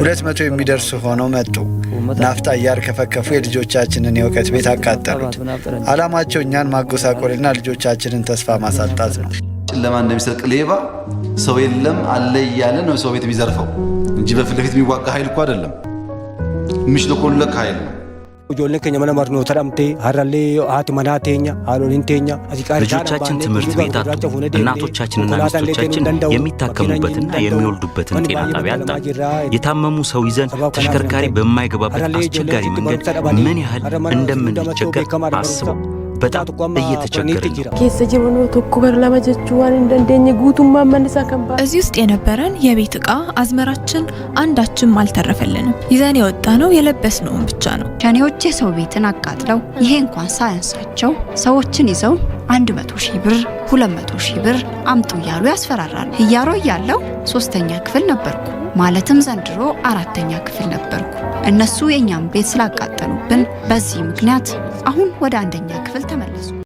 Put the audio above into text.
200 የሚደርሱ ሆነው መጡ። ናፍጣ እያርከፈከፉ የልጆቻችንን የእውቀት ቤት አቃጠሉት። ዓላማቸው እኛን ማጎሳቆልና ልጆቻችንን ተስፋ ማሳጣት ነው። ጨለማ እንደሚሰርቅ ሌባ ሰው የለም አለ እያለ ነው ሰው ቤት የሚዘርፈው እንጂ በፊት ለፊት የሚዋጋ ኃይል እኮ አይደለም። ምሽልኮልክ ኃይል ነው። ጆልነ ከኛ መናማርኖ ተዳምቴ አራሌ አት መናቴኛ አሎሊንቴኛ ልጆቻችን ትምህርት ቤት አጡ። እናቶቻችንና ሚስቶቻችን የሚታከሙበትና የሚወልዱበትን ጤና ጣቢያ አጣ። የታመሙ ሰው ይዘን ተሽከርካሪ በማይገባበት አስቸጋሪ መንገድ ምን ያህል እንደምንቸገር አስበው። በጣም እየተቸገርን ነው። ኬሰ ጅሩኑ ተኩበር ለማጀቹዋን እንደንደኝ ጉቱማ ማንሳ ከንባ እዚህ ውስጥ የነበረን የቤት ዕቃ አዝመራችን አንዳችም አልተረፈልንም። ይዘን የወጣነው የለበስነውን ብቻ ነው። ሸኔዎች የሰው ቤትን አቃጥለው ይሄ እንኳን ሳያንሳቸው ሰዎችን ይዘው 100,000 ብር 200,000 ብር አምጡ እያሉ ያስፈራራሉ። ህያሮ እያለው 3ኛ ክፍል ነበርኩ። ማለትም ዘንድሮ 4ኛ ክፍል ነበርኩ። እነሱ የኛም ቤት ስላቃጠሉብን በዚህ ምክንያት አሁን ወደ 1ኛ ክፍል ተመለሱ።